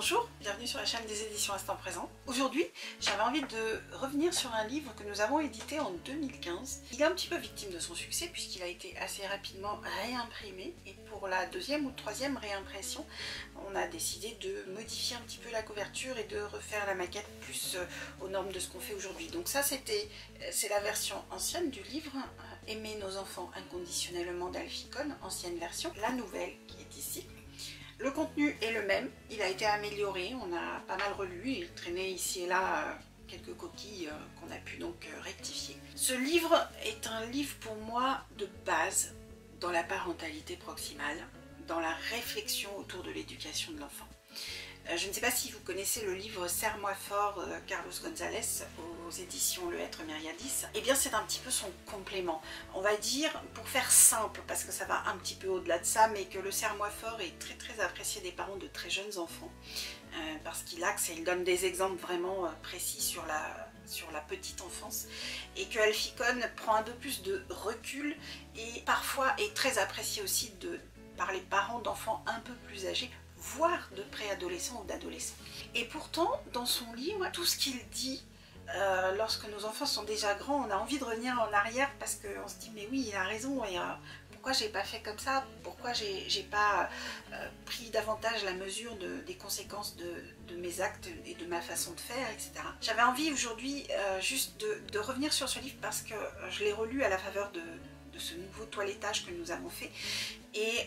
Bonjour, bienvenue sur la chaîne des éditions Instant Présent. Aujourd'hui, j'avais envie de revenir sur un livre que nous avons édité en 2015. Il est un petit peu victime de son succès puisqu'il a été assez rapidement réimprimé et pour la deuxième ou troisième réimpression, on a décidé de modifier un petit peu la couverture et de refaire la maquette plus aux normes de ce qu'on fait aujourd'hui. Donc ça c'est la version ancienne du livre Aimer nos enfants inconditionnellement d'Alfie Kohn, ancienne version. La nouvelle qui est ici. Le contenu est le même, il a été amélioré, on a pas mal relu, il traînait ici et là quelques coquilles qu'on a pu donc rectifier. Ce livre est un livre pour moi de base dans la parentalité proximale, dans la réflexion autour de l'éducation de l'enfant. Je ne sais pas si vous connaissez le livre Serre-moi fort de Carlos González aux éditions Le Hêtre Myriadis. Eh bien c'est un petit peu son complément. On va dire, pour faire simple, parce que ça va un petit peu au-delà de ça, mais que le Serre-moi fort est très apprécié des parents de très jeunes enfants. Parce qu'il axe et il donne des exemples vraiment précis sur la petite enfance. Et que Alfie Kohn prend un peu plus de recul et parfois est très apprécié aussi par les parents d'enfants un peu plus âgés, voire de préadolescents ou d'adolescents. Et pourtant, dans son livre, tout ce qu'il dit, lorsque nos enfants sont déjà grands, on a envie de revenir en arrière parce qu'on se dit mais oui, il a raison, et pourquoi j'ai pas fait comme ça, pourquoi j'ai pas pris davantage la mesure des conséquences de mes actes et de ma façon de faire, etc. J'avais envie aujourd'hui juste de revenir sur ce livre parce que je l'ai relu à la faveur de ce nouveau toilettage que nous avons fait et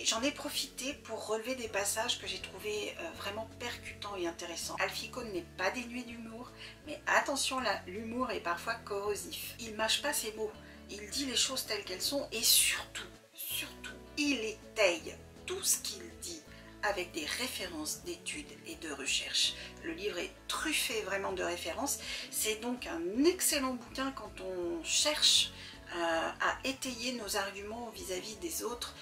j'en ai profité pour relever des passages que j'ai trouvés vraiment percutants et intéressants. Alfie Kohn n'est pas dénué d'humour, mais attention, l'humour est parfois corrosif. Il mâche pas ses mots, il dit les choses telles qu'elles sont et surtout, il étaye tout ce qu'il dit avec des références d'études et de recherches. Le livre est truffé vraiment de références. C'est donc un excellent bouquin quand on cherche à étayer nos arguments vis-à-vis des autres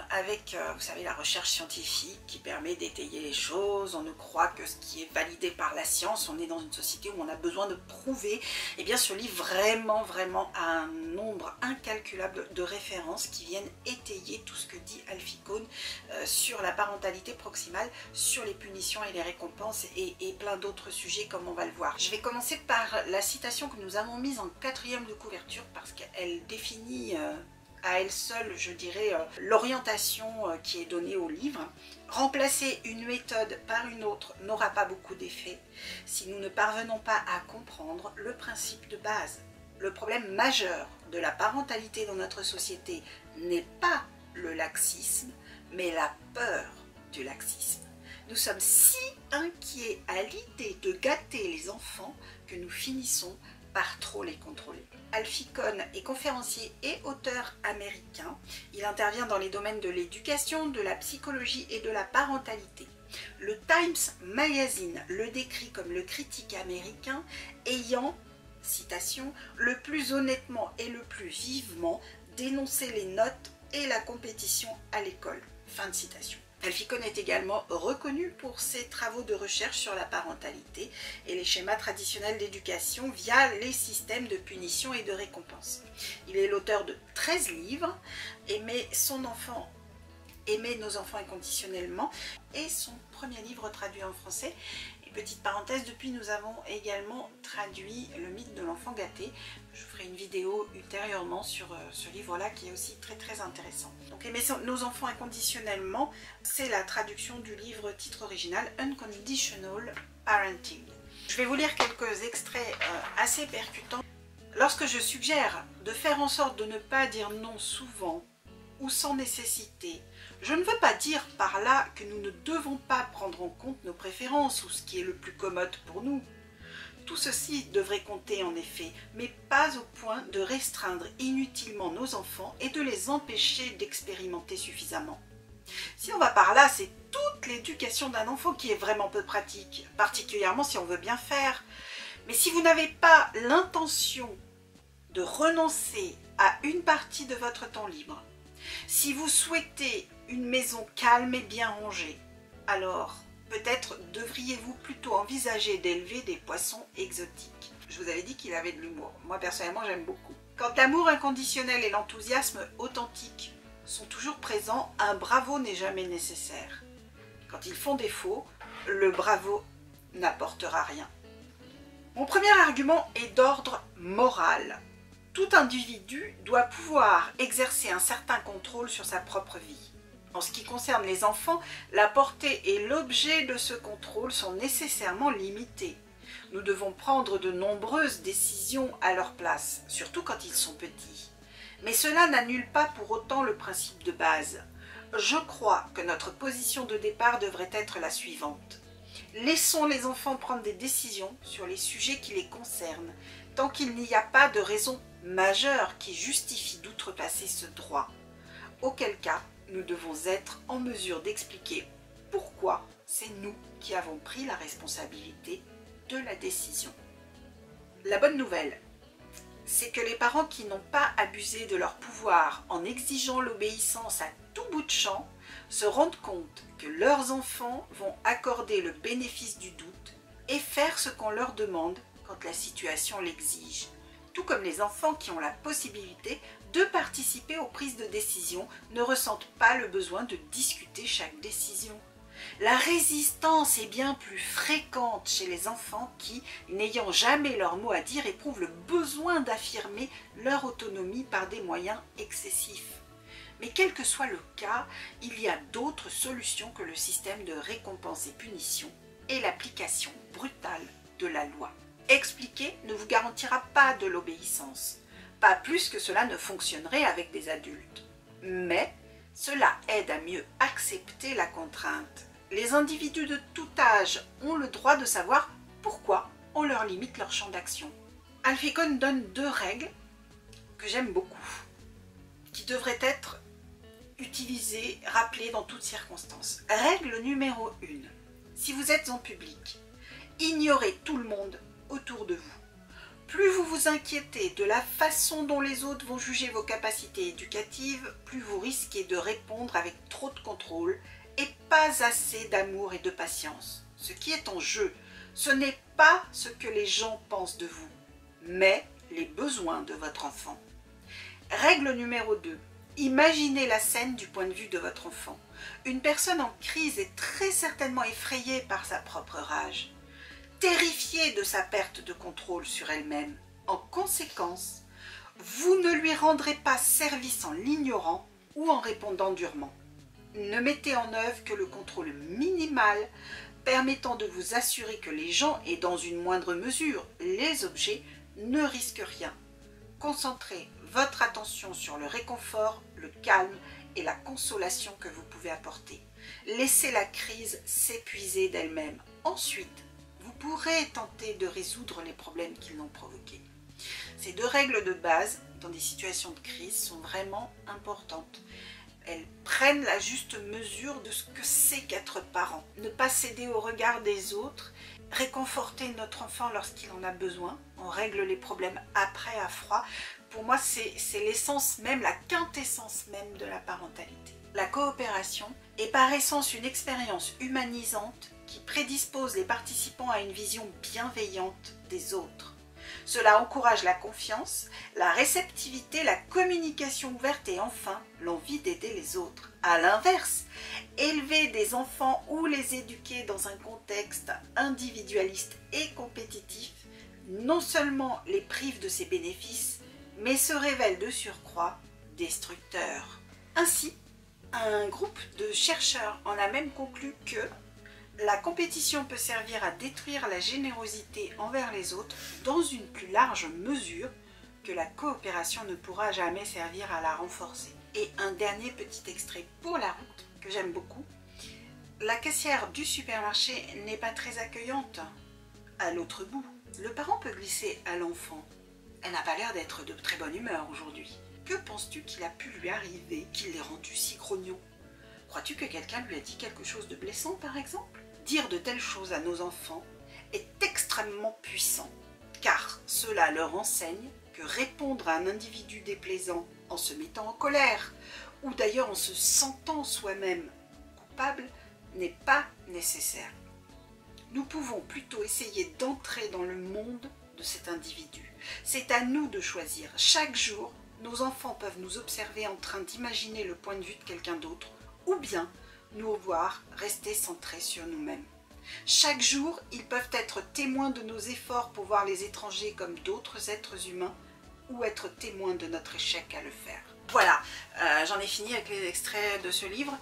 avec, vous savez, la recherche scientifique qui permet d'étayer les choses. On ne croit que ce qui est validé par la science. On est dans une société où on a besoin de prouver. Et bien ce livre vraiment a un nombre incalculable de références qui viennent étayer tout ce que dit Alfie Kohn sur la parentalité proximale, sur les punitions et les récompenses et plein d'autres sujets comme on va le voir. Je vais commencer par la citation que nous avons mise en 4e de couverture parce qu'elle définit à elle seule, je dirais, l'orientation qui est donnée au livre. Remplacer une méthode par une autre n'aura pas beaucoup d'effet si nous ne parvenons pas à comprendre le principe de base. Le problème majeur de la parentalité dans notre société n'est pas le laxisme, mais la peur du laxisme. Nous sommes si inquiets à l'idée de gâter les enfants que nous finissons par trop les contrôler. Alfie Kohn est conférencier et auteur américain. Il intervient dans les domaines de l'éducation, de la psychologie et de la parentalité. Le Times Magazine le décrit comme le critique américain ayant, citation, le plus honnêtement et le plus vivement dénoncé les notes et la compétition à l'école. Fin de citation. Alfie Kohn est également reconnu pour ses travaux de recherche sur la parentalité et les schémas traditionnels d'éducation via les systèmes de punition et de récompense. Il est l'auteur de 13 livres, Aimer nos enfants inconditionnellement, et son premier livre traduit en français. Et petite parenthèse, depuis nous avons également traduit Le mythe de l'enfant gâté. Je ferai une vidéo ultérieurement sur ce livre-là qui est aussi très intéressant. Donc Aimer nos enfants inconditionnellement, c'est la traduction du livre titre original Unconditional Parenting. Je vais vous lire quelques extraits assez percutants. Lorsque je suggère de faire en sorte de ne pas dire non souvent ou sans nécessité, je ne veux pas dire par là que nous ne devons pas prendre en compte nos préférences ou ce qui est le plus commode pour nous. Tout ceci devrait compter en effet, mais pas au point de restreindre inutilement nos enfants et de les empêcher d'expérimenter suffisamment. Si on va par là, c'est toute l'éducation d'un enfant qui est vraiment peu pratique, particulièrement si on veut bien faire. Mais si vous n'avez pas l'intention de renoncer à une partie de votre temps libre, si vous souhaitez une maison calme et bien rangée, alors peut-être devriez-vous plutôt envisager d'élever des poissons exotiques. Je vous avais dit qu'il avait de l'humour. Moi personnellement j'aime beaucoup. Quand l'amour inconditionnel et l'enthousiasme authentique sont toujours présents, un bravo n'est jamais nécessaire. Quand ils font défaut, le bravo n'apportera rien. Mon premier argument est d'ordre moral. Tout individu doit pouvoir exercer un certain contrôle sur sa propre vie. En ce qui concerne les enfants, la portée et l'objet de ce contrôle sont nécessairement limités. Nous devons prendre de nombreuses décisions à leur place, surtout quand ils sont petits. Mais cela n'annule pas pour autant le principe de base. Je crois que notre position de départ devrait être la suivante. Laissons les enfants prendre des décisions sur les sujets qui les concernent, tant qu'il n'y a pas de raison majeure qui justifie d'outrepasser ce droit. Auquel cas, nous devons être en mesure d'expliquer pourquoi c'est nous qui avons pris la responsabilité de la décision. La bonne nouvelle, c'est que les parents qui n'ont pas abusé de leur pouvoir en exigeant l'obéissance à tout bout de champ se rendent compte que leurs enfants vont accorder le bénéfice du doute et faire ce qu'on leur demande quand la situation l'exige. Tout comme les enfants qui ont la possibilité de participer aux prises de décision ne ressentent pas le besoin de discuter chaque décision. La résistance est bien plus fréquente chez les enfants qui, n'ayant jamais leur mot à dire, éprouvent le besoin d'affirmer leur autonomie par des moyens excessifs. Mais quel que soit le cas, il y a d'autres solutions que le système de récompense et punition et l'application brutale de la loi. Expliquer ne vous garantira pas de l'obéissance, pas plus que cela ne fonctionnerait avec des adultes. Mais cela aide à mieux accepter la contrainte. Les individus de tout âge ont le droit de savoir pourquoi on leur limite leur champ d'action. Alfie Kohn donne 2 règles que j'aime beaucoup, qui devraient être utilisées, rappelées dans toutes circonstances. Règle numéro 1. Si vous êtes en public, ignorez tout le monde autour de vous. Plus vous vous inquiétez de la façon dont les autres vont juger vos capacités éducatives, plus vous risquez de répondre avec trop de contrôle et pas assez d'amour et de patience. Ce qui est en jeu, ce n'est pas ce que les gens pensent de vous, mais les besoins de votre enfant. Règle numéro 2. Imaginez la scène du point de vue de votre enfant. Une personne en crise est très certainement effrayée par sa propre rage, terrifiée de sa perte de contrôle sur elle-même. En conséquence, vous ne lui rendrez pas service en l'ignorant ou en répondant durement. Ne mettez en œuvre que le contrôle minimal permettant de vous assurer que les gens et dans une moindre mesure les objets ne risquent rien. Concentrez votre attention sur le réconfort, le calme et la consolation que vous pouvez apporter. Laissez la crise s'épuiser d'elle-même. Ensuite, vous pourrez tenter de résoudre les problèmes qu'ils l'ont provoqués. Ces 2 règles de base dans des situations de crise sont vraiment importantes. Elles prennent la juste mesure de ce que c'est qu'être parent. Ne pas céder au regard des autres, réconforter notre enfant lorsqu'il en a besoin. On règle les problèmes après à froid. Pour moi, c'est l'essence même, la quintessence même de la parentalité. La coopération est par essence une expérience humanisante qui prédispose les participants à une vision bienveillante des autres. Cela encourage la confiance, la réceptivité, la communication ouverte et enfin l'envie d'aider les autres. A l'inverse, élever des enfants ou les éduquer dans un contexte individualiste et compétitif non seulement les prive de ses bénéfices, mais se révèle de surcroît destructeur. Ainsi, un groupe de chercheurs en a même conclu que la compétition peut servir à détruire la générosité envers les autres dans une plus large mesure que la coopération ne pourra jamais servir à la renforcer. Et un dernier petit extrait pour la route que j'aime beaucoup. La caissière du supermarché n'est pas très accueillante. À l'autre bout, le parent peut glisser à l'enfant. Elle n'a pas l'air d'être de très bonne humeur aujourd'hui. Que penses-tu qu'il a pu lui arriver, qu'il l'ait rendu si grognon? Crois-tu que quelqu'un lui a dit quelque chose de blessant par exemple? Dire de telles choses à nos enfants est extrêmement puissant, car cela leur enseigne que répondre à un individu déplaisant en se mettant en colère, ou d'ailleurs en se sentant soi-même coupable, n'est pas nécessaire. Nous pouvons plutôt essayer d'entrer dans le monde de cet individu. C'est à nous de choisir. Chaque jour, nos enfants peuvent nous observer en train d'imaginer le point de vue de quelqu'un d'autre, ou bien nous voir rester centrés sur nous-mêmes. Chaque jour, ils peuvent être témoins de nos efforts pour voir les étrangers comme d'autres êtres humains ou être témoins de notre échec à le faire. Voilà, j'en ai fini avec les extraits de ce livre.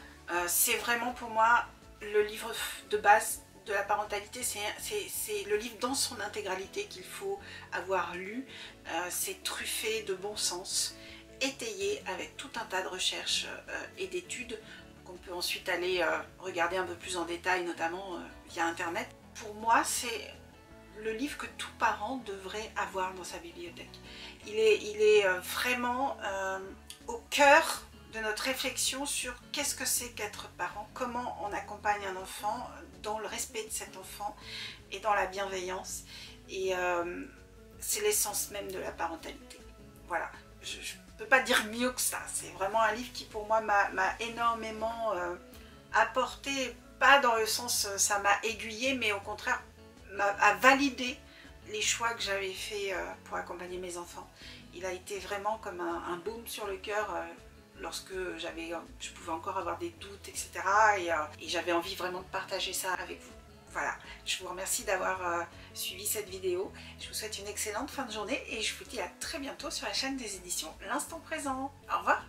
C'est vraiment pour moi le livre de base de la parentalité, c'est le livre dans son intégralité qu'il faut avoir lu. C'est truffé de bon sens, étayé avec tout un tas de recherches et d'études qu'on peut ensuite aller regarder un peu plus en détail, notamment via internet. Pour moi, c'est le livre que tout parent devrait avoir dans sa bibliothèque. Il est vraiment au cœur de notre réflexion sur qu'est-ce que c'est qu'être parent, comment on accompagne un enfant dans le respect de cet enfant et dans la bienveillance. Et c'est l'essence même de la parentalité. Voilà, je ne peux pas dire mieux que ça. C'est vraiment un livre qui pour moi m'a énormément apporté, pas dans le sens ça m'a aiguillé, mais au contraire a validé les choix que j'avais fait pour accompagner mes enfants. Il a été vraiment comme un baume sur le cœur lorsque je pouvais encore avoir des doutes, etc. Et j'avais envie vraiment de partager ça avec vous. Voilà, je vous remercie d'avoir suivi cette vidéo. Je vous souhaite une excellente fin de journée et je vous dis à très bientôt sur la chaîne des éditions L'Instant Présent. Au revoir.